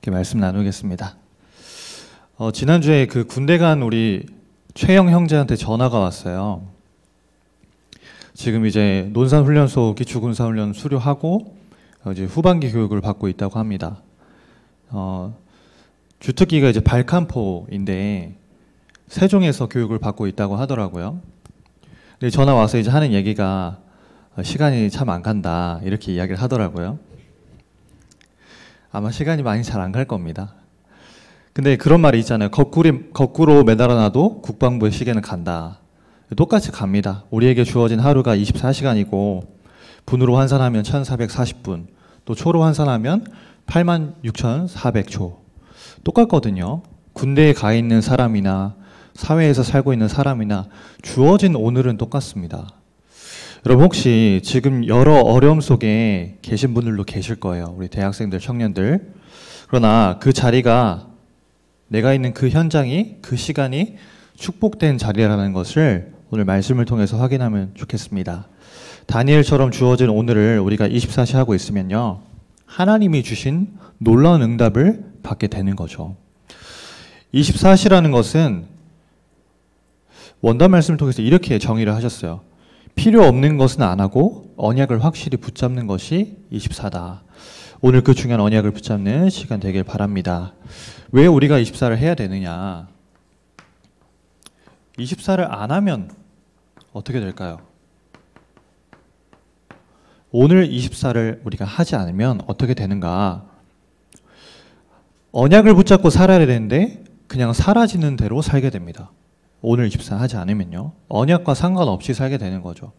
이렇게 말씀 나누겠습니다. 지난주에 그 군대 간 우리 최영 형제한테 전화가 왔어요. 지금 이제 논산훈련소 기초군사훈련 수료하고 이제 후반기 교육을 받고 있다고 합니다. 주특기가 이제 발칸포인데 세종에서 교육을 받고 있다고 하더라고요. 근데 전화 와서 이제 하는 얘기가 시간이 참 안 간다 이렇게 이야기를 하더라고요. 아마 시간이 많이 잘 안 갈 겁니다. 근데 그런 말이 있잖아요. 거꾸로 매달아놔도 국방부의 시계는 간다. 똑같이 갑니다. 우리에게 주어진 하루가 24시간이고 분으로 환산하면 1440분, 또 초로 환산하면 86,400초. 똑같거든요. 군대에 가 있는 사람이나 사회에서 살고 있는 사람이나 주어진 오늘은 똑같습니다. 여러분 혹시 지금 여러 어려움 속에 계신 분들도 계실 거예요. 우리 대학생들, 청년들. 그러나 그 자리가 내가 있는 그 현장이, 그 시간이 축복된 자리라는 것을 오늘 말씀을 통해서 확인하면 좋겠습니다. 다니엘처럼 주어진 오늘을 우리가 24시 하고 있으면요, 하나님이 주신 놀라운 응답을 받게 되는 거죠. 24시라는 것은 원단 말씀을 통해서 이렇게 정의를 하셨어요. 필요 없는 것은 안 하고 언약을 확실히 붙잡는 것이 24다. 오늘 그 중요한 언약을 붙잡는 시간 되길 바랍니다. 왜 우리가 24를 해야 되느냐? 24를 안 하면 어떻게 될까요? 오늘 24를 우리가 하지 않으면 어떻게 되는가? 언약을 붙잡고 살아야 되는데 그냥 사라지는 대로 살게 됩니다. 오늘 24 하지 않으면요. 언약과 상관없이 살게 되는 거죠.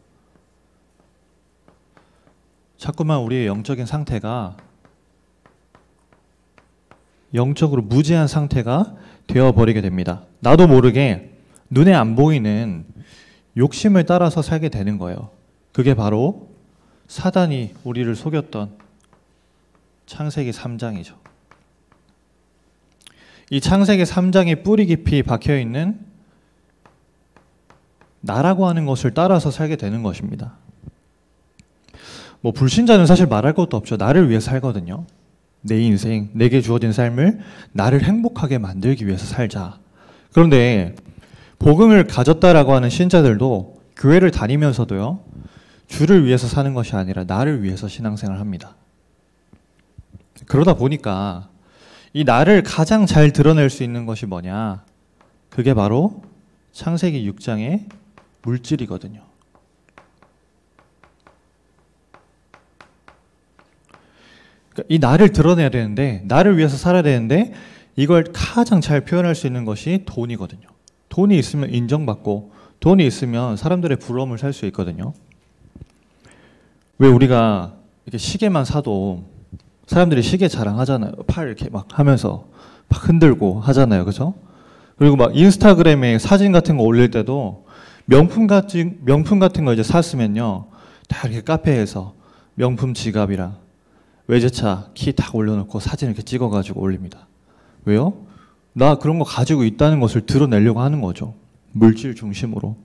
자꾸만 우리의 영적인 상태가 영적으로 무지한 상태가 되어버리게 됩니다. 나도 모르게 눈에 안 보이는 욕심을 따라서 살게 되는 거예요. 그게 바로 사단이 우리를 속였던 창세기 3장이죠. 이 창세기 3장에 뿌리 깊이 박혀있는 나라고 하는 것을 따라서 살게 되는 것입니다. 불신자는 사실 말할 것도 없죠. 나를 위해 살거든요. 내 인생, 내게 주어진 삶을 나를 행복하게 만들기 위해서 살자. 그런데 복음을 가졌다라고 하는 신자들도 교회를 다니면서도요, 주를 위해서 사는 것이 아니라 나를 위해서 신앙생활을 합니다. 그러다 보니까 이 나를 가장 잘 드러낼 수 있는 것이 뭐냐? 그게 바로 창세기 6장의 물질이거든요. 그러니까 이 나를 드러내야 되는데, 나를 위해서 살아야 되는데 이걸 가장 잘 표현할 수 있는 것이 돈이거든요. 돈이 있으면 인정받고 돈이 있으면 사람들의 부러움을 살 수 있거든요. 왜 우리가 이렇게 시계만 사도 사람들이 시계 자랑하잖아요. 팔 이렇게 막 하면서 막 흔들고 하잖아요. 그죠? 그리고 막 인스타그램에 사진 같은 거 올릴 때도 명품 같은 거 이제 샀으면요, 다 이렇게 카페에서 명품 지갑이랑 외제차 키 딱 올려놓고 사진 이렇게 찍어가지고 올립니다. 왜요? 나 그런 거 가지고 있다는 것을 드러내려고 하는 거죠. 물질 중심으로.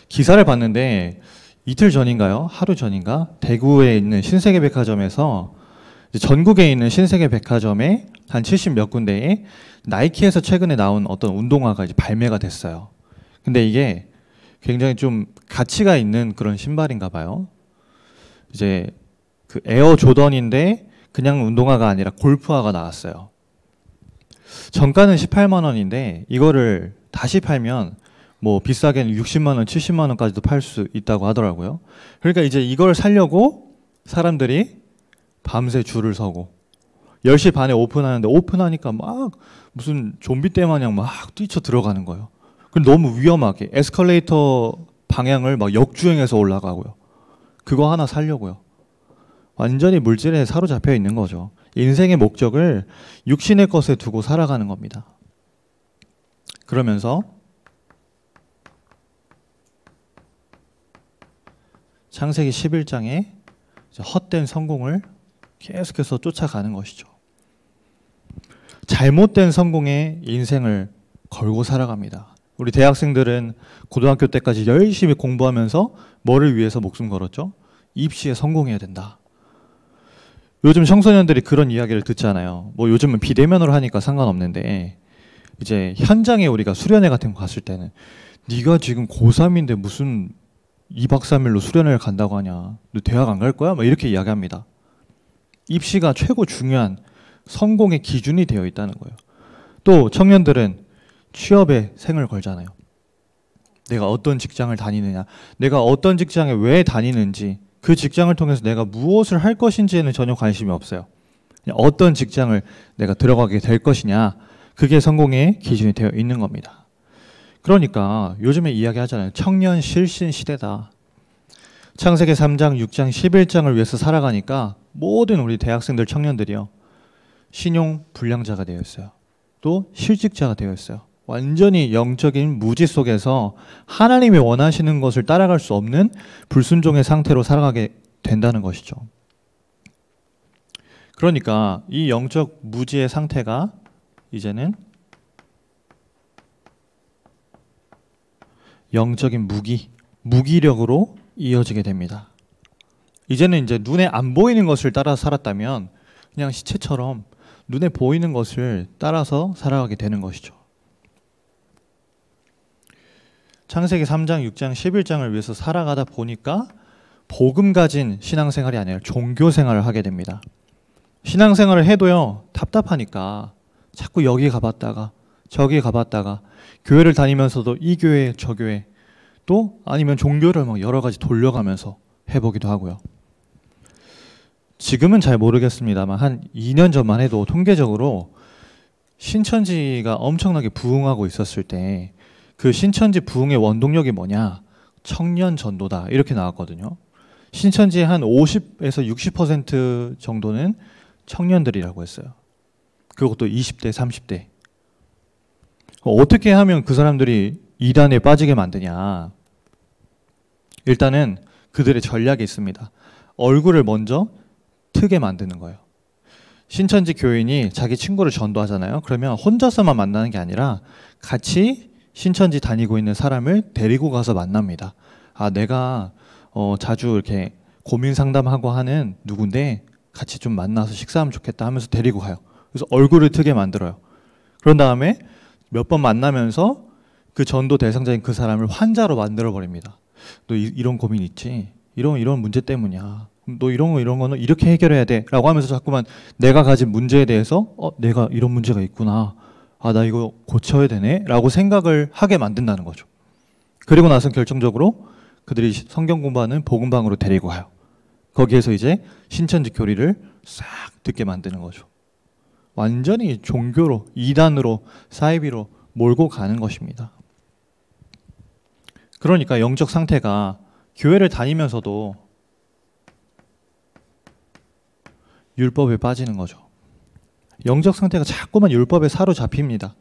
기사를 봤는데 이틀 전인가요? 하루 전인가? 대구에 있는 신세계백화점에서 전국에 있는 신세계백화점에 한 70몇 군데에 나이키에서 최근에 나온 어떤 운동화가 이제 발매가 됐어요. 근데 이게 굉장히 좀 가치가 있는 그런 신발인가 봐요. 이제 그 에어 조던인데 그냥 운동화가 아니라 골프화가 나왔어요. 정가는 18만 원인데 이거를 다시 팔면 비싸게는 60만 원, 70만 원까지도 팔 수 있다고 하더라고요. 그러니까 이제 이걸 사려고 사람들이 밤새 줄을 서고 10시 반에 오픈하는데 오픈하니까 막 무슨 좀비 떼 마냥 막 뛰쳐 들어가는 거예요. 너무 위험하게 에스컬레이터 방향을 막 역주행해서 올라가고요. 그거 하나 사려고요. 완전히 물질에 사로잡혀 있는 거죠. 인생의 목적을 육신의 것에 두고 살아가는 겁니다. 그러면서 창세기 11장에 헛된 성공을 계속해서 쫓아가는 것이죠. 잘못된 성공에 인생을 걸고 살아갑니다. 우리 대학생들은 고등학교 때까지 열심히 공부하면서 뭐를 위해서 목숨 걸었죠? 입시에 성공해야 된다. 요즘 청소년들이 그런 이야기를 듣잖아요. 뭐 요즘은 비대면으로 하니까 상관없는데 이제 현장에 우리가 수련회 같은 거 갔을 때는 네가 지금 고3인데 무슨 2박 3일로 수련회를 간다고 하냐. 너 대학 안 갈 거야? 막 이렇게 이야기합니다. 입시가 최고 중요한 성공의 기준이 되어 있다는 거예요. 또 청년들은 취업에 생을 걸잖아요. 내가 어떤 직장을 다니느냐, 내가 어떤 직장에 왜 다니는지, 그 직장을 통해서 내가 무엇을 할 것인지에는 전혀 관심이 없어요. 그냥 어떤 직장을 내가 들어가게 될 것이냐, 그게 성공의 기준이 되어 있는 겁니다. 그러니까 요즘에 이야기하잖아요. 청년 실신 시대다. 창세기 3장, 6장, 11장을 위해서 살아가니까 모든 우리 대학생들, 청년들이요. 신용 불량자가 되어 있어요. 또 실직자가 되어 있어요. 완전히 영적인 무지 속에서 하나님이 원하시는 것을 따라갈 수 없는 불순종의 상태로 살아가게 된다는 것이죠. 그러니까 이 영적 무지의 상태가 이제는 영적인 무기력으로 이어지게 됩니다. 이제는 이제 눈에 안 보이는 것을 따라 살았다면 그냥 시체처럼 눈에 보이는 것을 따라서 살아가게 되는 것이죠. 창세기 3장, 6장, 11장을 위해서 살아가다 보니까 복음 가진 신앙생활이 아니라 종교생활을 하게 됩니다. 신앙생활을 해도요, 답답하니까 자꾸 여기 가봤다가 저기 가봤다가 교회를 다니면서도 이 교회 저 교회 또 아니면 종교를 막 여러 가지 돌려가면서 해보기도 하고요. 지금은 잘 모르겠습니다만 한 2년 전만 해도 통계적으로 신천지가 엄청나게 부흥하고 있었을 때 그 신천지 부흥의 원동력이 뭐냐? 청년 전도다 이렇게 나왔거든요. 신천지의 한 50에서 60% 정도는 청년들이라고 했어요. 그것도 20대, 30대. 어떻게 하면 그 사람들이 이단에 빠지게 만드냐? 일단은 그들의 전략이 있습니다. 얼굴을 먼저 트게 만드는 거예요. 신천지 교인이 자기 친구를 전도하잖아요. 그러면 혼자서만 만나는 게 아니라 같이 신천지 다니고 있는 사람을 데리고 가서 만납니다. 아, 내가 자주 이렇게 고민 상담하고 하는 누군데 같이 좀 만나서 식사하면 좋겠다 하면서 데리고 가요. 그래서 얼굴을 트게 만들어요. 그런 다음에 몇 번 만나면서 그 전도 대상자인 그 사람을 환자로 만들어 버립니다. 너 이런 고민 있지? 이런 문제 때문이야. 너 이런 거는 이렇게 해결해야 돼 라고 하면서 자꾸만 내가 가진 문제에 대해서 내가 이런 문제가 있구나. 아, 나 이거 고쳐야 되네 라고 생각을 하게 만든다는 거죠. 그리고 나서 결정적으로 그들이 성경 공부하는 복음방으로 데리고 가요. 거기에서 이제 신천지 교리를 싹 듣게 만드는 거죠. 완전히 종교로, 이단으로, 사이비로 몰고 가는 것입니다. 그러니까 영적 상태가 교회를 다니면서도 율법에 빠지는 거죠. 영적 상태가 자꾸만 율법에 사로잡힙니다.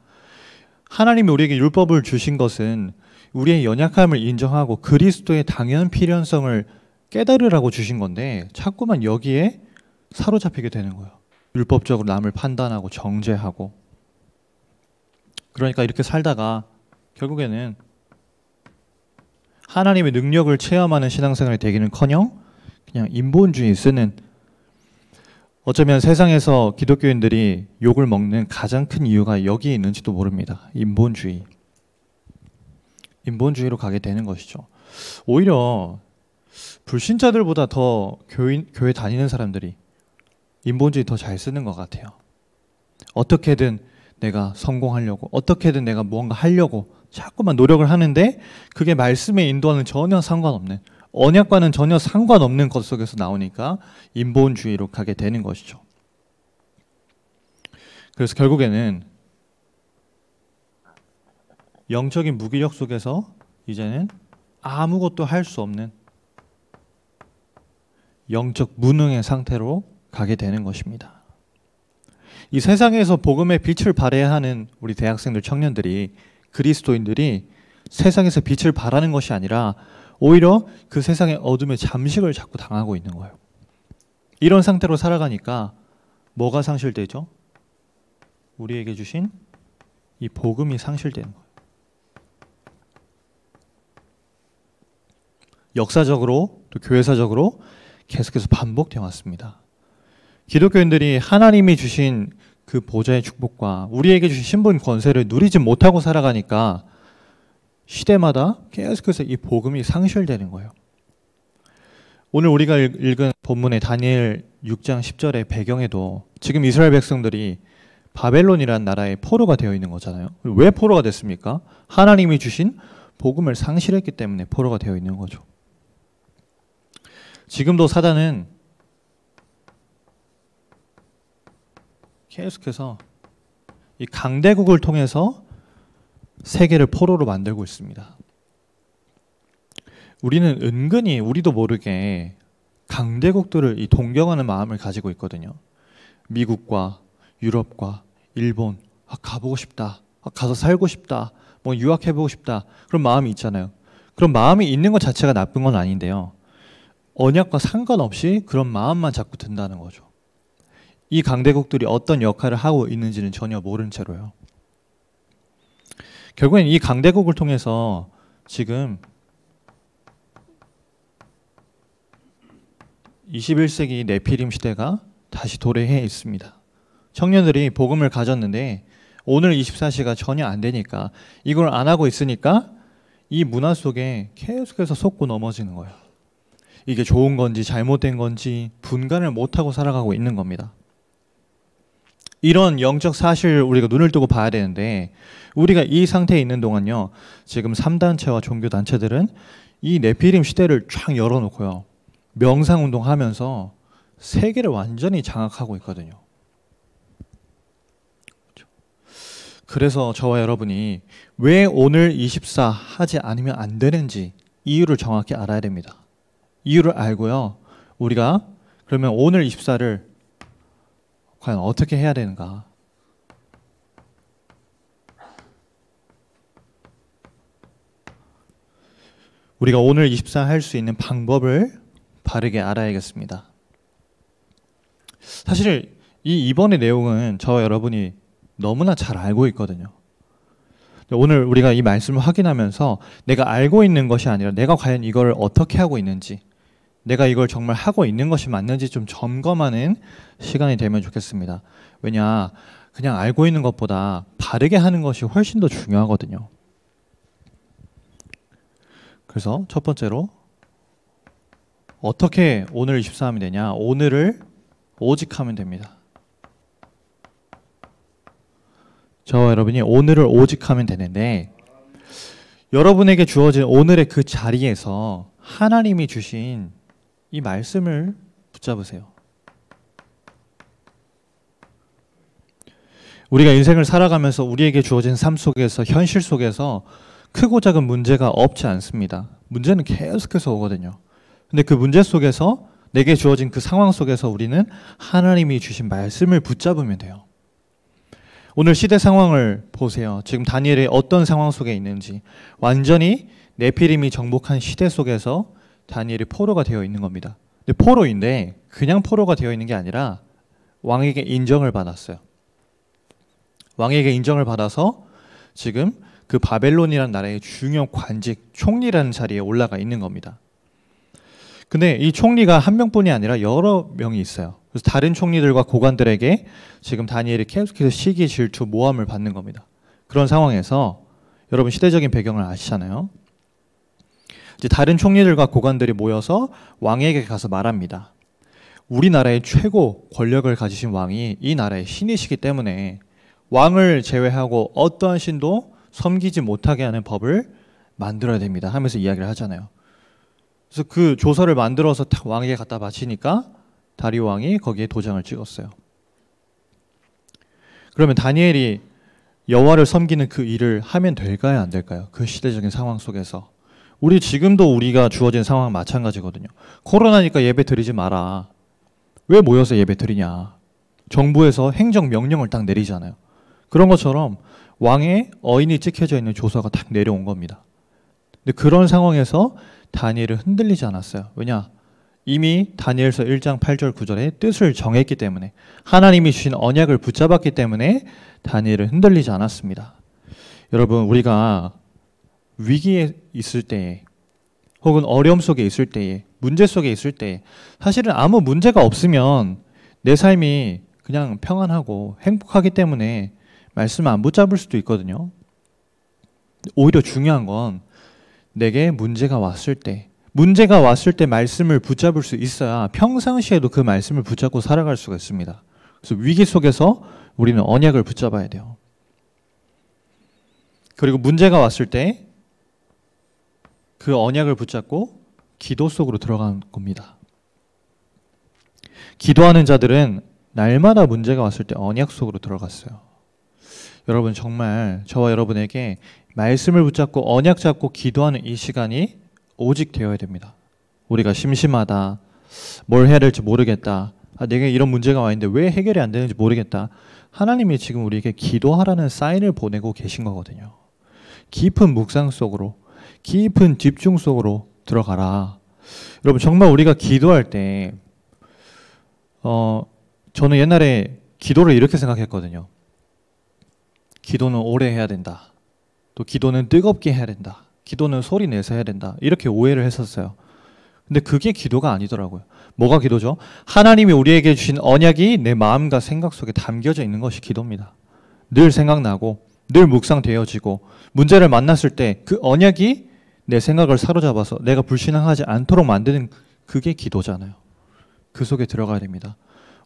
하나님이 우리에게 율법을 주신 것은 우리의 연약함을 인정하고 그리스도의 당연 필연성을 깨달으라고 주신 건데 자꾸만 여기에 사로잡히게 되는 거예요. 율법적으로 남을 판단하고 정죄하고. 그러니까 이렇게 살다가 결국에는 하나님의 능력을 체험하는 신앙생활이 되기는커녕 그냥 인본주의 쓰는, 어쩌면 세상에서 기독교인들이 욕을 먹는 가장 큰 이유가 여기에 있는지도 모릅니다. 인본주의로 가게 되는 것이죠. 오히려 불신자들보다 더 교회 다니는 사람들이 인본주의 더 잘 쓰는 것 같아요. 어떻게든 내가 성공하려고, 어떻게든 내가 무언가 하려고 자꾸만 노력을 하는데 그게 말씀의 인도와는 전혀 상관없는, 언약과는 전혀 상관없는 것 속에서 나오니까 인본주의로 가게 되는 것이죠. 그래서 결국에는 영적인 무기력 속에서 이제는 아무것도 할 수 없는 영적 무능의 상태로 가게 되는 것입니다. 이 세상에서 복음의 빛을 발해야 하는 우리 대학생들, 청년들이, 그리스도인들이 세상에서 빛을 발하는 것이 아니라 오히려 그 세상의 어둠의 잠식을 자꾸 당하고 있는 거예요. 이런 상태로 살아가니까 뭐가 상실되죠? 우리에게 주신 이 복음이 상실되는 거예요. 역사적으로 또 교회사적으로 계속해서 반복되어 왔습니다. 기독교인들이 하나님이 주신 그 보좌의 축복과 우리에게 주신 신분 권세를 누리지 못하고 살아가니까 시대마다 계속해서 이 복음이 상실되는 거예요. 오늘 우리가 읽은 본문의 다니엘 6장 10절의 배경에도 지금 이스라엘 백성들이 바벨론이라는 나라의 포로가 되어 있는 거잖아요. 왜 포로가 됐습니까? 하나님이 주신 복음을 상실했기 때문에 포로가 되어 있는 거죠. 지금도 사단은 계속해서 이 강대국을 통해서 세계를 포로로 만들고 있습니다. 우리는 은근히 우리도 모르게 강대국들을 이 동경하는 마음을 가지고 있거든요. 미국과 유럽과 일본, 가보고 싶다, 가서 살고 싶다, 뭐 유학해보고 싶다, 그런 마음이 있잖아요. 그런 마음이 있는 것 자체가 나쁜 건 아닌데요. 언약과 상관없이 그런 마음만 자꾸 든다는 거죠. 이 강대국들이 어떤 역할을 하고 있는지는 전혀 모른 채로요. 결국엔 이 강대국을 통해서 지금 21세기 네피림 시대가 다시 도래해 있습니다. 청년들이 복음을 가졌는데 오늘 24시가 전혀 안 되니까 이걸 안 하고 있으니까 이 문화 속에 계속해서 속고 넘어지는 거예요. 이게 좋은 건지 잘못된 건지 분간을 못하고 살아가고 있는 겁니다. 이런 영적 사실을 우리가 눈을 뜨고 봐야 되는데 우리가 이 상태에 있는 동안요. 지금 3단체와 종교단체들은 이 네피림 시대를 쫙 열어놓고요. 명상운동하면서 세계를 완전히 장악하고 있거든요. 그래서 저와 여러분이 왜 오늘 24 하지 않으면 안 되는지 이유를 정확히 알아야 됩니다. 이유를 알고요. 우리가 그러면 오늘 24를 과연 어떻게 해야 되는가? 우리가 오늘 24 할 수 있는 방법을 바르게 알아야겠습니다. 사실 이번의 내용은 저와 여러분이 너무나 잘 알고 있거든요. 오늘 우리가 이 말씀을 확인하면서 내가 알고 있는 것이 아니라 내가 과연 이걸 어떻게 하고 있는지, 내가 이걸 정말 하고 있는 것이 맞는지 좀 점검하는 시간이 되면 좋겠습니다. 왜냐, 그냥 알고 있는 것보다 바르게 하는 것이 훨씬 더 중요하거든요. 그래서 첫 번째로 어떻게 오늘 24 하면 되냐? 오늘을 오직 하면 됩니다. 저와 여러분이 오늘을 오직 하면 되는데 여러분에게 주어진 오늘의 그 자리에서 하나님이 주신 이 말씀을 붙잡으세요. 우리가 인생을 살아가면서 우리에게 주어진 삶 속에서 현실 속에서 크고 작은 문제가 없지 않습니다. 문제는 계속해서 오거든요. 근데 그 문제 속에서 내게 주어진 그 상황 속에서 우리는 하나님이 주신 말씀을 붙잡으면 돼요. 오늘 시대 상황을 보세요. 지금 다니엘이 어떤 상황 속에 있는지. 완전히 네피림이 정복한 시대 속에서 다니엘이 포로가 되어 있는 겁니다. 근데 포로인데 그냥 포로가 되어 있는 게 아니라 왕에게 인정을 받았어요. 왕에게 인정을 받아서 지금 그 바벨론이라는 나라의 중요 관직, 총리라는 자리에 올라가 있는 겁니다. 근데 이 총리가 한 명뿐이 아니라 여러 명이 있어요. 그래서 다른 총리들과 고관들에게 지금 다니엘이 계속해서 시기, 질투, 모함을 받는 겁니다. 그런 상황에서 여러분 시대적인 배경을 아시잖아요. 이제 다른 총리들과 고관들이 모여서 왕에게 가서 말합니다. 우리나라의 최고 권력을 가지신 왕이 이 나라의 신이시기 때문에 왕을 제외하고 어떠한 신도 섬기지 못하게 하는 법을 만들어야 됩니다 하면서 이야기를 하잖아요. 그래서 그 조서를 만들어서 딱 왕에게 갖다 바치니까 다리오 왕이 거기에 도장을 찍었어요. 그러면 다니엘이 여호와를 섬기는 그 일을 하면 될까요? 안 될까요? 그 시대적인 상황 속에서. 우리 지금도 우리가 주어진 상황 마찬가지거든요. 코로나니까 예배 드리지 마라. 왜 모여서 예배 드리냐. 정부에서 행정명령을 딱 내리잖아요. 그런 것처럼 왕의 어인이 찍혀져 있는 조서가 딱 내려온 겁니다. 근데 그런 상황에서 다니엘은 흔들리지 않았어요. 왜냐? 이미 다니엘서 1장 8절 9절에 뜻을 정했기 때문에 하나님이 주신 언약을 붙잡았기 때문에 다니엘은 흔들리지 않았습니다. 여러분 우리가 위기에 있을 때에 혹은 어려움 속에 있을 때에 문제 속에 있을 때 사실은 아무 문제가 없으면 내 삶이 그냥 평안하고 행복하기 때문에 말씀을 안 붙잡을 수도 있거든요. 오히려 중요한 건 내게 문제가 왔을 때 말씀을 붙잡을 수 있어야 평상시에도 그 말씀을 붙잡고 살아갈 수가 있습니다. 그래서 위기 속에서 우리는 언약을 붙잡아야 돼요. 그리고 문제가 왔을 때 그 언약을 붙잡고 기도 속으로 들어가는 겁니다. 기도하는 자들은 날마다 문제가 왔을 때 언약 속으로 들어갔어요. 여러분 정말 저와 여러분에게 말씀을 붙잡고 언약 잡고 기도하는 이 시간이 오직 되어야 됩니다. 우리가 심심하다, 뭘 해야 될지 모르겠다, 내게 이런 문제가 와 있는데 왜 해결이 안 되는지 모르겠다. 하나님이 지금 우리에게 기도하라는 사인을 보내고 계신 거거든요. 깊은 묵상 속으로, 깊은 집중 속으로 들어가라. 여러분 정말 우리가 기도할 때 저는 옛날에 기도를 이렇게 생각했거든요. 기도는 오래 해야 된다. 또 기도는 뜨겁게 해야 된다. 기도는 소리 내서 해야 된다. 이렇게 오해를 했었어요. 근데 그게 기도가 아니더라고요. 뭐가 기도죠? 하나님이 우리에게 주신 언약이 내 마음과 생각 속에 담겨져 있는 것이 기도입니다. 늘 생각나고 늘 묵상되어지고 문제를 만났을 때 그 언약이 내 생각을 사로잡아서 내가 불신앙하지 않도록 만드는 그게 기도잖아요. 그 속에 들어가야 됩니다.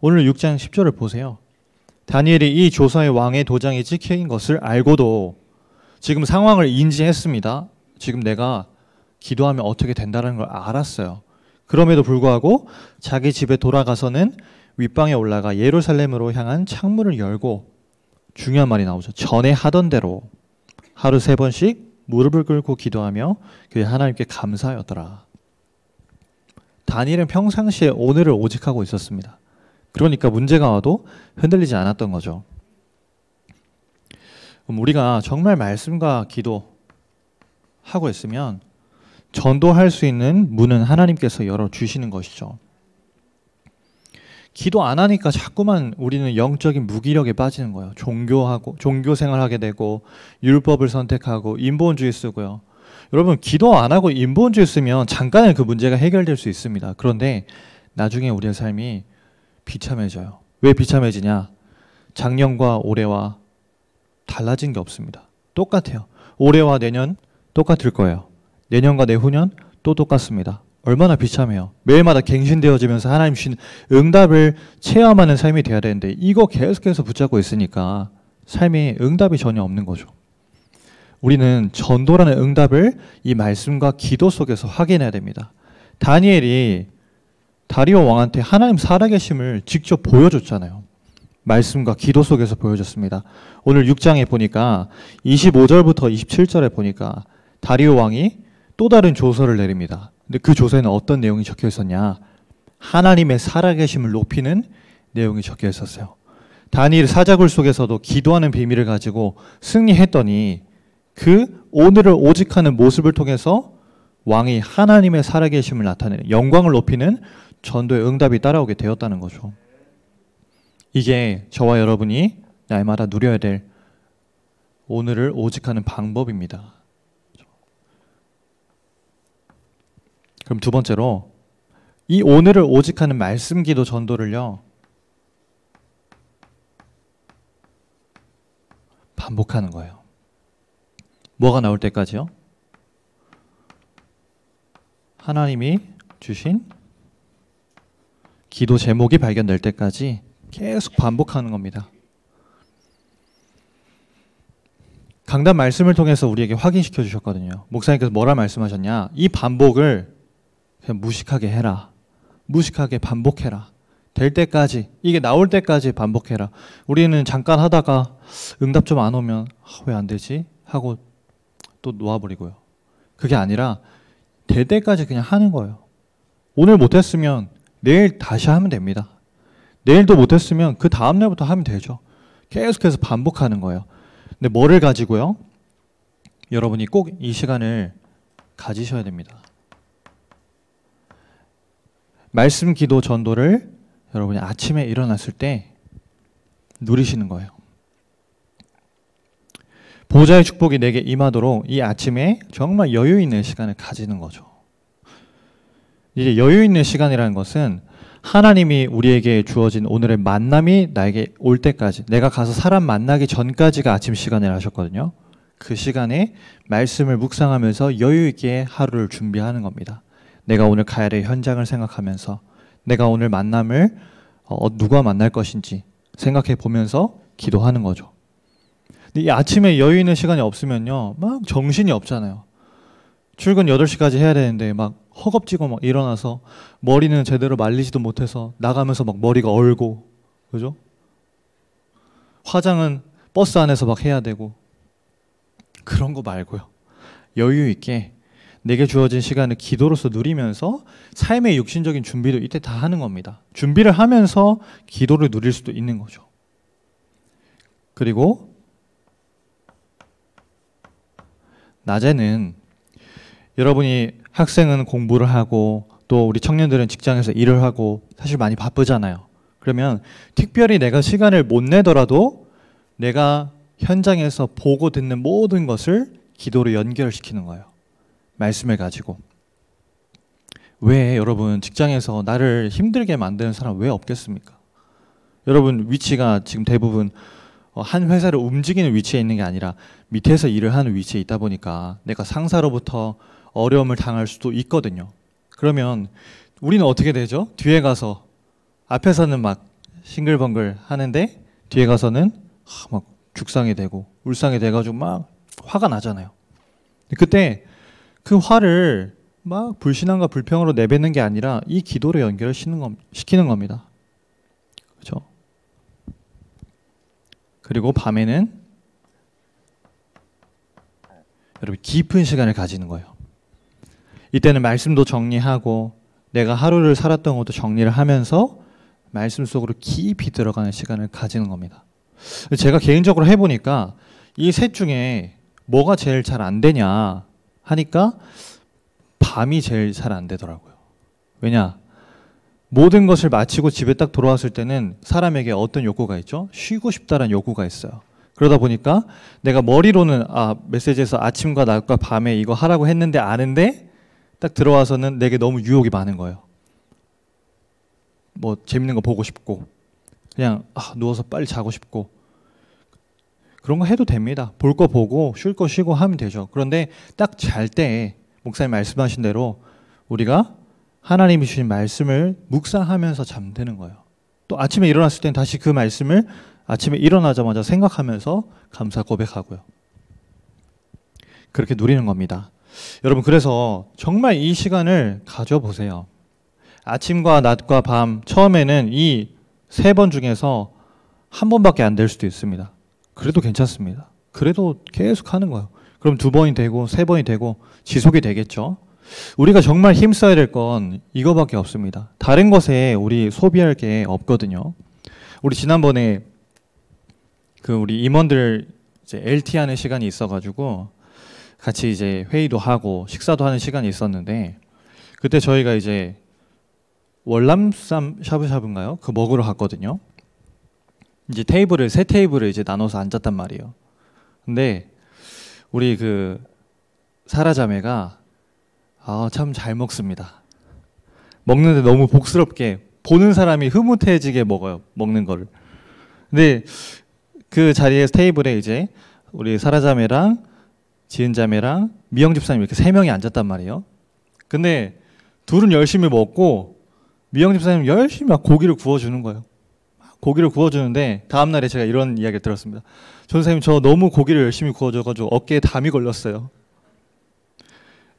오늘 6장 10절을 보세요. 다니엘이 이 조서의 왕의 도장이 찍힌 것을 알고도 지금 상황을 인지했습니다. 지금 내가 기도하면 어떻게 된다는 걸 알았어요. 그럼에도 불구하고 자기 집에 돌아가서는 윗방에 올라가 예루살렘으로 향한 창문을 열고 중요한 말이 나오죠. 전에 하던 대로 하루 3번씩 무릎을 꿇고 기도하며 그의 하나님께 감사하였더라. 다니엘은 평상시에 오늘을 오직하고 있었습니다. 그러니까 문제가 와도 흔들리지 않았던 거죠. 그럼 우리가 정말 말씀과 기도하고 있으면 전도할 수 있는 문은 하나님께서 열어주시는 것이죠. 기도 안 하니까 자꾸만 우리는 영적인 무기력에 빠지는 거예요. 종교 생활하게 되고 율법을 선택하고 인본주의 쓰고요. 여러분 기도 안 하고 인본주의 쓰면 잠깐은 그 문제가 해결될 수 있습니다. 그런데 나중에 우리의 삶이 비참해져요. 왜 비참해지냐? 작년과 올해와 달라진 게 없습니다. 똑같아요. 올해와 내년 똑같을 거예요. 내년과 내후년 또 똑같습니다. 얼마나 비참해요. 매일마다 갱신되어지면서 하나님 주신 응답을 체험하는 삶이 돼야 되는데 이거 계속해서 붙잡고 있으니까 삶에 응답이 전혀 없는 거죠. 우리는 전도라는 응답을 이 말씀과 기도 속에서 확인해야 됩니다. 다니엘이 다리오 왕한테 하나님 살아계심을 직접 보여줬잖아요. 말씀과 기도 속에서 보여줬습니다. 오늘 6장에 보니까 25절부터 27절에 보니까 다리오 왕이 또 다른 조서를 내립니다. 근데 그 조서에는 어떤 내용이 적혀 있었냐? 하나님의 살아계심을 높이는 내용이 적혀 있었어요. 다니엘 사자굴 속에서도 기도하는 비밀을 가지고 승리했더니 그 오늘을 오직하는 모습을 통해서 왕이 하나님의 살아계심을 나타내는 영광을 높이는 전도의 응답이 따라오게 되었다는 거죠. 이게 저와 여러분이 날마다 누려야 될 오늘을 오직하는 방법입니다. 그럼 두 번째로 이 오늘을 오직하는 말씀 기도 전도를요 반복하는 거예요. 뭐가 나올 때까지요? 하나님이 주신 기도 제목이 발견될 때까지 계속 반복하는 겁니다. 강단 말씀을 통해서 우리에게 확인시켜 주셨거든요. 목사님께서 뭐라 말씀하셨냐? 이 반복을 그냥 무식하게 해라. 무식하게 반복해라. 될 때까지, 이게 나올 때까지 반복해라. 우리는 잠깐 하다가 응답 좀 안 오면 왜 안 되지? 하고 또 놓아버리고요. 그게 아니라 될 때까지 그냥 하는 거예요. 오늘 못했으면 내일 다시 하면 됩니다. 내일도 못했으면 그 다음날부터 하면 되죠. 계속해서 반복하는 거예요. 근데 뭐를 가지고요? 여러분이 꼭 이 시간을 가지셔야 됩니다. 말씀 기도 전도를 여러분이 아침에 일어났을 때 누리시는 거예요. 보좌의 축복이 내게 임하도록 이 아침에 정말 여유 있는 시간을 가지는 거죠. 이제 여유 있는 시간이라는 것은 하나님이 우리에게 주어진 오늘의 만남이 나에게 올 때까지, 내가 가서 사람 만나기 전까지가 아침 시간이라 하셨거든요. 그 시간에 말씀을 묵상하면서 여유 있게 하루를 준비하는 겁니다. 내가 오늘 가야 될 현장을 생각하면서, 내가 오늘 만남을 누가 만날 것인지 생각해 보면서 기도하는 거죠. 근데 이 아침에 여유 있는 시간이 없으면요, 막 정신이 없잖아요. 출근 8시까지 해야 되는데 막 허겁지겁 막 일어나서 머리는 제대로 말리지도 못해서 나가면서 막 머리가 얼고, 그죠? 화장은 버스 안에서 막 해야 되고, 그런 거 말고요. 여유 있게 내게 주어진 시간을 기도로서 누리면서 삶의 육신적인 준비도 이때 다 하는 겁니다. 준비를 하면서 기도를 누릴 수도 있는 거죠. 그리고 낮에는 여러분이 학생은 공부를 하고 또 우리 청년들은 직장에서 일을 하고 사실 많이 바쁘잖아요. 그러면 특별히 내가 시간을 못 내더라도 내가 현장에서 보고 듣는 모든 것을 기도로 연결시키는 거예요. 말씀을 가지고. 왜 여러분 직장에서 나를 힘들게 만드는 사람 왜 없겠습니까? 여러분 위치가 지금 대부분 한 회사를 움직이는 위치에 있는 게 아니라 밑에서 일을 하는 위치에 있다 보니까 내가 상사로부터 어려움을 당할 수도 있거든요. 그러면 우리는 어떻게 되죠? 뒤에 가서, 앞에서는 막 싱글벙글 하는데 뒤에 가서는 막 죽상이 되고 울상이 돼가지고 막 화가 나잖아요. 그때 그 화를 막 불신앙과 불평으로 내뱉는 게 아니라 이 기도로 연결시키는 겁니다. 그렇죠? 그리고 밤에는 여러분 깊은 시간을 가지는 거예요. 이때는 말씀도 정리하고 내가 하루를 살았던 것도 정리를 하면서 말씀 속으로 깊이 들어가는 시간을 가지는 겁니다. 제가 개인적으로 해보니까 이 셋 중에 뭐가 제일 잘 안 되냐 하니까 밤이 제일 잘 안 되더라고요. 왜냐? 모든 것을 마치고 집에 딱 돌아왔을 때는 사람에게 어떤 욕구가 있죠? 쉬고 싶다는 욕구가 있어요. 그러다 보니까 내가 머리로는 메시지에서 아침과 낮과 밤에 이거 하라고 했는데 아는데 딱 들어와서는 내게 너무 유혹이 많은 거예요. 뭐 재밌는 거 보고 싶고 그냥 누워서 빨리 자고 싶고 그런 거 해도 됩니다. 볼 거 보고 쉴 거 쉬고 하면 되죠. 그런데 딱 잘 때 목사님 말씀하신 대로 우리가 하나님이 주신 말씀을 묵상하면서 잠드는 거예요. 또 아침에 일어났을 땐 다시 그 말씀을 아침에 일어나자마자 생각하면서 감사 고백하고요. 그렇게 누리는 겁니다. 여러분 그래서 정말 이 시간을 가져보세요. 아침과 낮과 밤 처음에는 이 3번 중에서 한 번밖에 안 될 수도 있습니다. 그래도 괜찮습니다. 그래도 계속 하는 거예요. 그럼 2번이 되고 3번이 되고 지속이 되겠죠. 우리가 정말 힘써야 될 건 이거밖에 없습니다. 다른 것에 우리 소비할 게 없거든요. 우리 지난번에 우리 임원들 이제 LT 하는 시간이 있어가지고 같이 이제 회의도 하고 식사도 하는 시간이 있었는데 그때 저희가 이제 월남쌈 샤브샤브인가요? 그거 먹으러 갔거든요. 이제 세 테이블을 이제 나눠서 앉았단 말이에요. 근데 우리 사라자매가 참 잘 먹습니다. 먹는데 너무 복스럽게 보는 사람이 흐뭇해지게 먹어요. 먹는 거를. 근데 그 자리에 테이블에 이제 우리 사라자매랑 지은자매랑 미영 집사님 이렇게 3명이 앉았단 말이에요. 근데 둘은 열심히 먹고 미영 집사님 열심히 막 고기를 구워주는 거예요. 고기를 구워주는데 다음날에 제가 이런 이야기를 들었습니다. 전사님 저 너무 고기를 열심히 구워줘가지고 어깨에 담이 걸렸어요.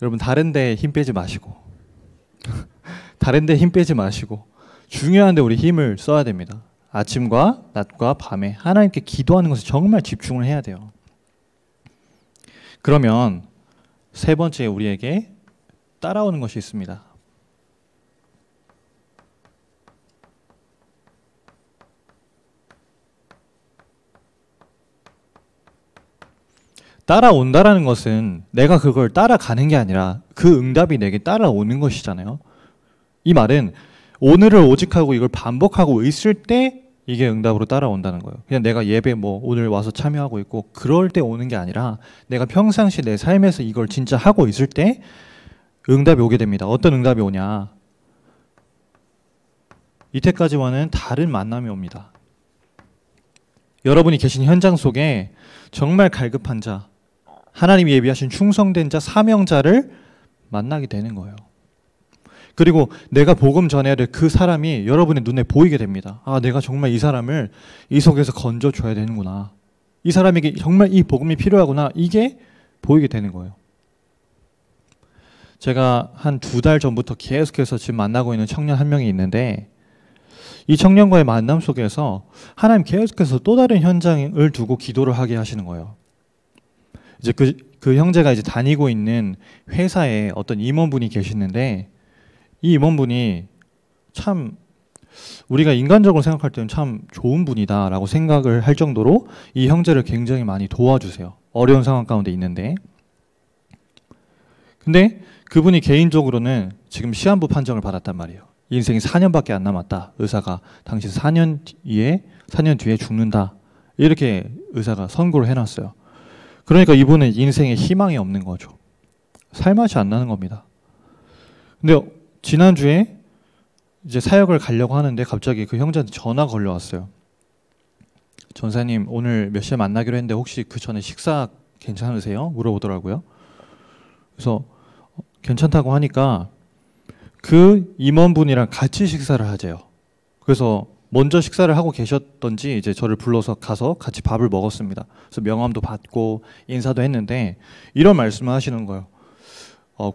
여러분 다른 데에 힘 빼지 마시고 다른 데에 힘 빼지 마시고 중요한데 우리 힘을 써야 됩니다. 아침과 낮과 밤에 하나님께 기도하는 것에 정말 집중을 해야 돼요. 그러면 3번째 우리에게 따라오는 것이 있습니다. 따라온다라는 것은 내가 그걸 따라가는 게 아니라 그 응답이 내게 따라오는 것이잖아요. 이 말은 오늘을 오직하고 이걸 반복하고 있을 때 이게 응답으로 따라온다는 거예요. 그냥 내가 예배 오늘 와서 참여하고 있고 그럴 때 오는 게 아니라 내가 평상시 내 삶에서 이걸 진짜 하고 있을 때 응답이 오게 됩니다. 어떤 응답이 오냐? 이때까지와는 다른 만남이 옵니다. 여러분이 계신 현장 속에 정말 갈급한 자, 하나님이 예비하신 충성된 자, 사명자를 만나게 되는 거예요. 그리고 내가 복음 전해야 될 그 사람이 여러분의 눈에 보이게 됩니다. 아, 내가 정말 이 사람을 이 속에서 건져줘야 되는구나. 이 사람에게 정말 이 복음이 필요하구나. 이게 보이게 되는 거예요. 제가 한 2달 전부터 계속해서 지금 만나고 있는 청년 한 명이 있는데, 이 청년과의 만남 속에서 하나님 계속해서 또 다른 현장을 두고 기도를 하게 하시는 거예요. 이제 그 형제가 이제 다니고 있는 회사에 어떤 임원분이 계시는데, 이 임원분이 참 우리가 인간적으로 생각할 때는 참 좋은 분이다라고 생각을 할 정도로 이 형제를 굉장히 많이 도와주세요. 어려운 상황 가운데 있는데. 근데 그분이 개인적으로는 지금 시한부 판정을 받았단 말이에요. 인생이 4년밖에 안 남았다. 의사가 당신 4년 뒤에 죽는다. 이렇게 의사가 선고를 해놨어요. 그러니까 이분은 인생에 희망이 없는 거죠. 살맛이 안 나는 겁니다. 근데 지난주에 이제 사역을 가려고 하는데 갑자기 그 형제한테 전화가 걸려왔어요. 전사님, 오늘 몇 시에 만나기로 했는데 혹시 그 전에 식사 괜찮으세요? 물어보더라고요. 그래서 괜찮다고 하니까 그 임원분이랑 같이 식사를 하재요. 그래서 먼저 식사를 하고 계셨던지 이제 저를 불러서 가서 같이 밥을 먹었습니다. 그래서 명함도 받고 인사도 했는데 이런 말씀을 하시는 거예요.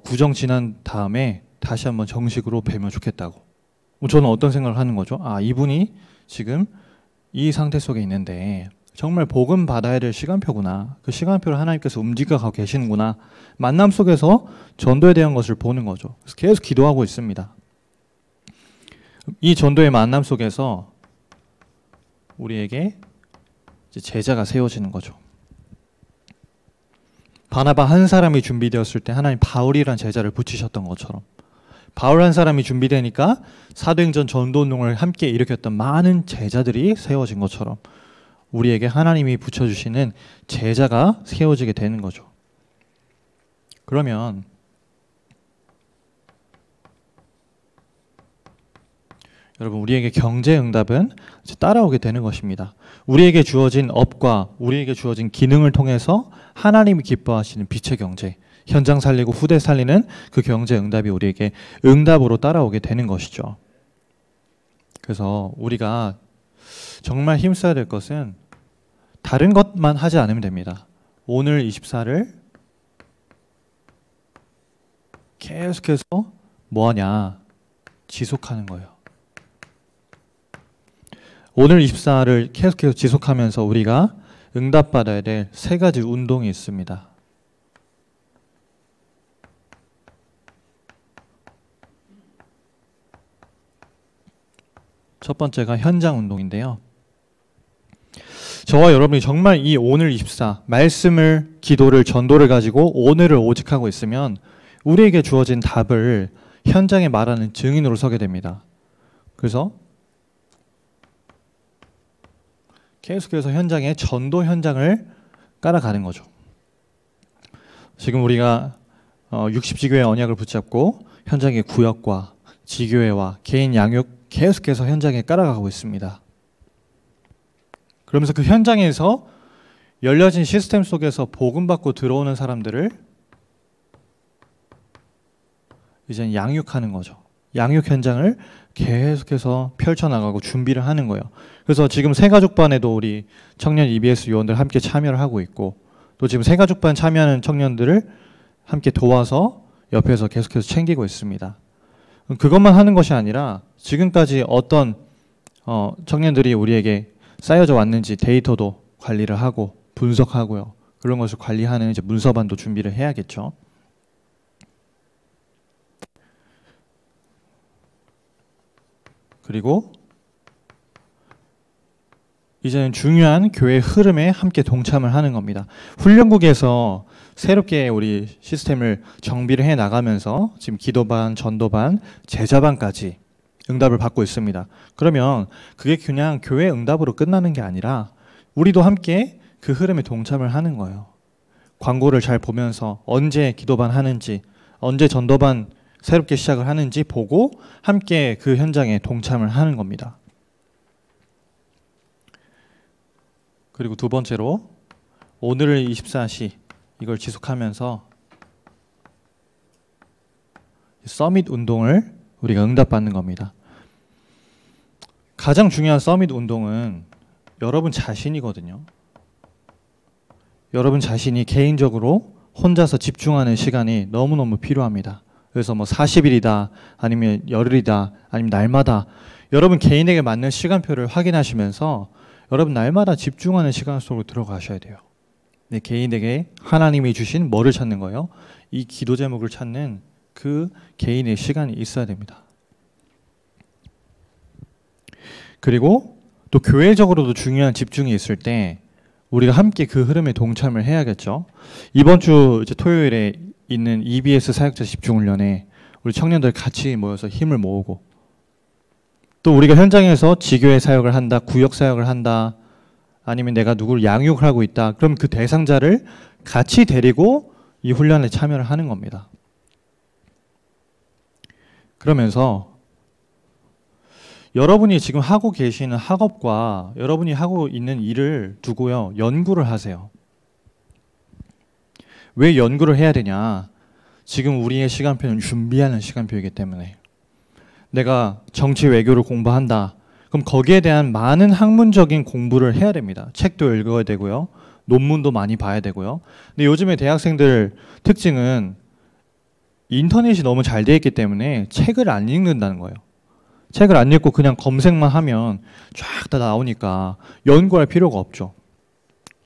구정 지난 다음에 다시 한번 정식으로 뵈면 좋겠다고. 저는 어떤 생각을 하는 거죠? 아, 이분이 지금 이 상태 속에 있는데 정말 복음 받아야 될 시간표구나. 그 시간표를 하나님께서 움직여가고 계시는구나. 만남 속에서 전도에 대한 것을 보는 거죠. 그래서 계속 기도하고 있습니다. 이 전도의 만남 속에서 우리에게 이제 제자가 세워지는 거죠. 바나바 한 사람이 준비되었을 때 하나님 바울이란 제자를 붙이셨던 것처럼, 바울 한 사람이 준비되니까 사도행전 전도운동을 함께 일으켰던 많은 제자들이 세워진 것처럼 우리에게 하나님이 붙여주시는 제자가 세워지게 되는 거죠. 그러면 여러분, 우리에게 경제응답은 따라오게 되는 것입니다. 우리에게 주어진 업과 우리에게 주어진 기능을 통해서 하나님이 기뻐하시는 빛의 경제, 현장 살리고 후대 살리는 그 경제응답이 우리에게 응답으로 따라오게 되는 것이죠. 그래서 우리가 정말 힘써야 될 것은 다른 것만 하지 않으면 됩니다. 오늘 24를 계속해서 뭐하냐? 지속하는 거예요. 오늘 24를 계속해서 지속하면서 우리가 응답받아야 될 3가지 운동이 있습니다. 첫 번째가 현장 운동인데요. 저와 여러분이 정말 이 오늘 24 말씀을, 기도를, 전도를 가지고 오늘을 오직하고 있으면 우리에게 주어진 답을 현장에 말하는 증인으로 서게 됩니다. 그래서 계속해서 현장에 전도 현장을 깔아가는 거죠. 지금 우리가 60지교회 언약을 붙잡고 현장의 구역과 지교회와 개인 양육 계속해서 현장에 깔아가고 있습니다. 그러면서 그 현장에서 열려진 시스템 속에서 복음 받고 들어오는 사람들을 이제 양육하는 거죠. 양육 현장을 계속해서 펼쳐나가고 준비를 하는 거예요. 그래서 지금 새가족반에도 우리 청년 EBS 요원들 함께 참여를 하고 있고, 또 지금 새가족반 참여하는 청년들을 함께 도와서 옆에서 계속해서 챙기고 있습니다. 그것만 하는 것이 아니라 지금까지 어떤 청년들이 우리에게 쌓여져 왔는지 데이터도 관리를 하고 분석하고요. 그런 것을 관리하는 이제 문서반도 준비를 해야겠죠. 그리고 이제는 중요한 교회 흐름에 함께 동참을 하는 겁니다. 훈련국에서 새롭게 우리 시스템을 정비를 해 나가면서 지금 기도반, 전도반, 제자반까지 응답을 받고 있습니다. 그러면 그게 그냥 교회 응답으로 끝나는 게 아니라 우리도 함께 그 흐름에 동참을 하는 거예요. 광고를 잘 보면서 언제 기도반 하는지, 언제 전도반 새롭게 시작을 하는지 보고 함께 그 현장에 동참을 하는 겁니다. 그리고 두 번째로 오늘을 24시 이걸 지속하면서 서밋 운동을 우리가 응답받는 겁니다. 가장 중요한 서밋 운동은 여러분 자신이거든요. 여러분 자신이 개인적으로 혼자서 집중하는 시간이 너무너무 필요합니다. 그래서 뭐 40일이다, 아니면 열흘이다, 아니면 날마다 여러분 개인에게 맞는 시간표를 확인하시면서 여러분 날마다 집중하는 시간 속으로 들어가셔야 돼요. 네, 개인에게 하나님이 주신 뭐를 찾는 거예요? 이 기도 제목을 찾는 그 개인의 시간이 있어야 됩니다. 그리고 또 교회적으로도 중요한 집중이 있을 때 우리가 함께 그 흐름에 동참을 해야겠죠. 이번 주 이제 토요일에 있는 EBS 사역자 집중훈련에 우리 청년들 같이 모여서 힘을 모으고, 또 우리가 현장에서 지교회 사역을 한다, 구역 사역을 한다, 아니면 내가 누구를 양육을 하고 있다, 그럼 그 대상자를 같이 데리고 이 훈련에 참여를 하는 겁니다. 그러면서 여러분이 지금 하고 계시는 학업과 여러분이 하고 있는 일을 두고요, 연구를 하세요. 왜 연구를 해야 되냐? 지금 우리의 시간표는 준비하는 시간표이기 때문에. 내가 정치 외교를 공부한다. 그럼 거기에 대한 많은 학문적인 공부를 해야 됩니다. 책도 읽어야 되고요. 논문도 많이 봐야 되고요. 근데 요즘에 대학생들 특징은 인터넷이 너무 잘 되어 있기 때문에 책을 안 읽는다는 거예요. 책을 안 읽고 그냥 검색만 하면 쫙 다 나오니까 연구할 필요가 없죠.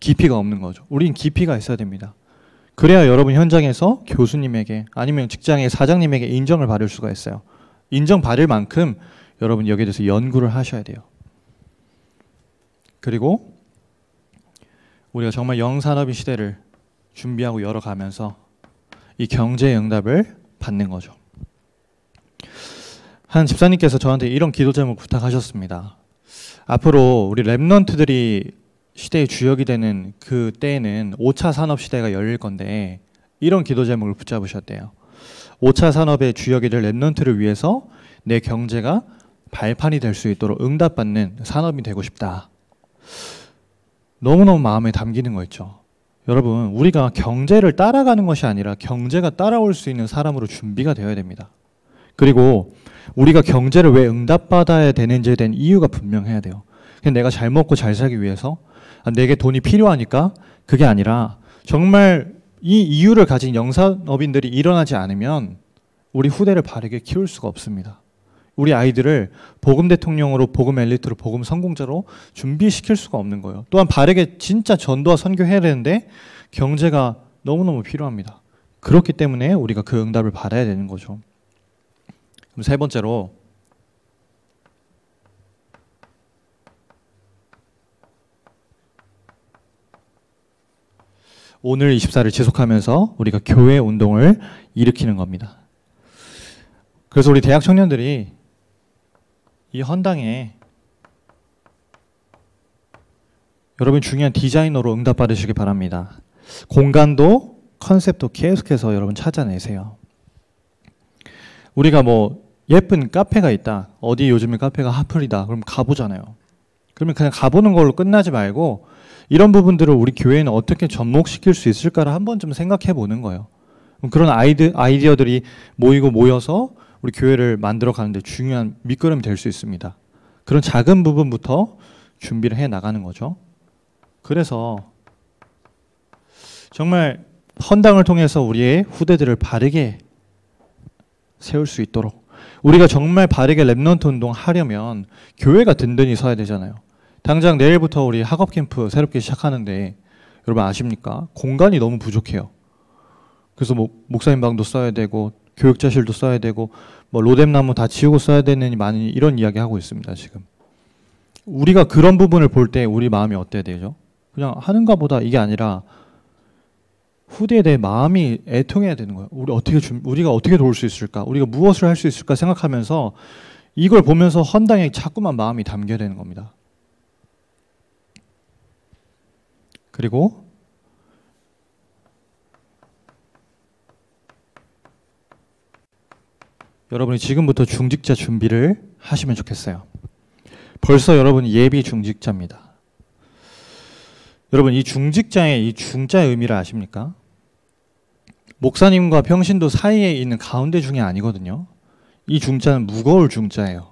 깊이가 없는 거죠. 우린 깊이가 있어야 됩니다. 그래야 여러분 현장에서 교수님에게 아니면 직장의 사장님에게 인정을 받을 수가 있어요. 인정받을 만큼 여러분 여기에 대해서 연구를 하셔야 돼요. 그리고 우리가 정말 영산업인 시대를 준비하고 열어가면서 이 경제의 응답을 받는 거죠. 한 집사님께서 저한테 이런 기도 제목 부탁하셨습니다. 앞으로 우리 랩런트들이 시대의 주역이 되는 그 때에는 5차 산업 시대가 열릴 건데 이런 기도 제목을 붙잡으셨대요. 5차 산업의 주역이 될 랩런트를 위해서 내 경제가 발판이 될 수 있도록 응답받는 산업이 되고 싶다. 너무너무 마음에 담기는 거 있죠. 여러분, 우리가 경제를 따라가는 것이 아니라 경제가 따라올 수 있는 사람으로 준비가 되어야 됩니다. 그리고 우리가 경제를 왜 응답받아야 되는지에 대한 이유가 분명해야 돼요. 그냥 내가 잘 먹고 잘 살기 위해서, 내게 돈이 필요하니까, 그게 아니라 정말 이 이유를 가진 영산업인들이 일어나지 않으면 우리 후대를 바르게 키울 수가 없습니다. 우리 아이들을 복음 대통령으로, 복음 엘리트로, 복음 성공자로 준비시킬 수가 없는 거예요. 또한 바르게 진짜 전도와 선교해야 되는데 경제가 너무너무 필요합니다. 그렇기 때문에 우리가 그 응답을 받아야 되는 거죠. 그럼 세 번째로, 오늘 24를 지속하면서 우리가 교회 운동을 일으키는 겁니다. 그래서 우리 대학 청년들이 이 헌당에 여러분 중요한 디자이너로 응답받으시기 바랍니다. 공간도 컨셉도 계속해서 여러분 찾아내세요. 우리가 뭐 예쁜 카페가 있다. 어디 요즘에 카페가 핫플이다. 그럼 가보잖아요. 그러면 그냥 가보는 걸로 끝나지 말고 이런 부분들을 우리 교회는 어떻게 접목시킬 수 있을까를 한번 좀 생각해 보는 거예요. 그런 아이디어들이 모여서 우리 교회를 만들어 가는데 중요한 밑거름이 될 수 있습니다. 그런 작은 부분부터 준비를 해 나가는 거죠. 그래서 정말 헌당을 통해서 우리의 후대들을 바르게 세울 수 있도록, 우리가 정말 바르게 랩넌트 운동 하려면 교회가 든든히 서야 되잖아요. 당장 내일부터 우리 학업 캠프 새롭게 시작하는데 여러분 아십니까? 공간이 너무 부족해요. 그래서 뭐 목사님 방도 써야 되고 교육자실도 써야 되고 뭐 로뎀나무 다 지우고 써야 되는 많이 이런 이야기 하고 있습니다. 지금 우리가 그런 부분을 볼 때 우리 마음이 어때야 되죠? 그냥 하는가 보다 이게 아니라 후대에 대해 마음이 애통해야 되는 거예요. 우리가 어떻게 도울 수 있을까? 우리가 무엇을 할 수 있을까 생각하면서 이걸 보면서 헌당에 자꾸만 마음이 담겨야 되는 겁니다. 그리고 여러분이 지금부터 중직자 준비를 하시면 좋겠어요. 벌써 여러분이 예비 중직자입니다. 여러분, 이 중직자의 이 중자의 의미를 아십니까? 목사님과 평신도 사이에 있는 가운데 중이 아니거든요. 이 중자는 무거울 중자예요.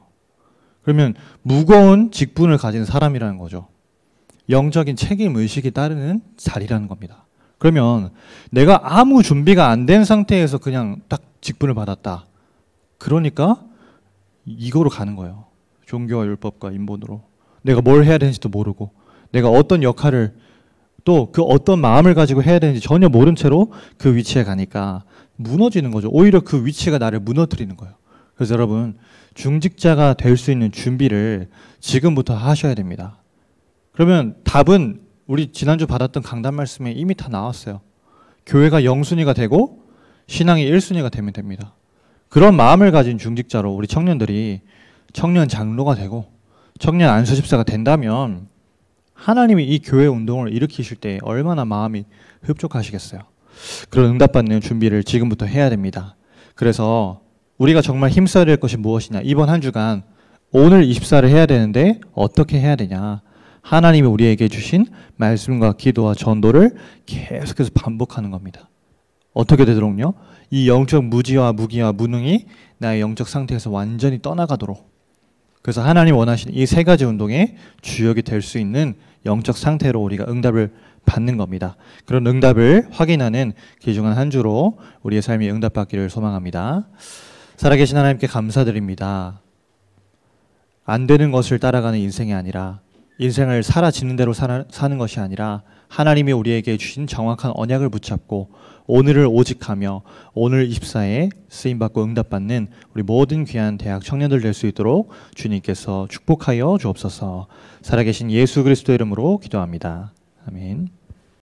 그러면 무거운 직분을 가진 사람이라는 거죠. 영적인 책임 의식이 따르는 자리라는 겁니다. 그러면 내가 아무 준비가 안 된 상태에서 그냥 딱 직분을 받았다. 그러니까 이거로 가는 거예요. 종교와 율법과 인본으로. 내가 뭘 해야 되는지도 모르고, 내가 어떤 역할을, 또 그 어떤 마음을 가지고 해야 되는지 전혀 모른 채로 그 위치에 가니까 무너지는 거죠. 오히려 그 위치가 나를 무너뜨리는 거예요. 그래서 여러분, 중직자가 될 수 있는 준비를 지금부터 하셔야 됩니다. 그러면 답은 우리 지난주 받았던 강단 말씀에 이미 다 나왔어요. 교회가 0순위가 되고 신앙이 1순위가 되면 됩니다. 그런 마음을 가진 중직자로 우리 청년들이 청년 장로가 되고 청년 안수집사가 된다면 하나님이 이 교회 운동을 일으키실 때 얼마나 마음이 흡족하시겠어요. 그런 응답받는 준비를 지금부터 해야 됩니다. 그래서 우리가 정말 힘써야 될 것이 무엇이냐. 이번 한 주간 오늘 24를 해야 되는데 어떻게 해야 되냐. 하나님이 우리에게 주신 말씀과 기도와 전도를 계속해서 반복하는 겁니다. 어떻게 되도록요? 이 영적 무지와 무기와 무능이 나의 영적 상태에서 완전히 떠나가도록. 그래서 하나님 원하시는 이 세 가지 운동의 주역이 될 수 있는 영적 상태로 우리가 응답을 받는 겁니다. 그런 응답을 확인하는 귀중한 한 주로 우리의 삶이 응답받기를 소망합니다. 살아계신 하나님께 감사드립니다. 안 되는 것을 따라가는 인생이 아니라, 인생을 사라지는 대로 사는 것이 아니라 하나님이 우리에게 주신 정확한 언약을 붙잡고 오늘을 오직하며 오늘 24에 쓰임받고 응답받는 우리 모든 귀한 대학 청년들 될 수 있도록 주님께서 축복하여 주옵소서. 살아계신 예수 그리스도 이름으로 기도합니다. 아멘.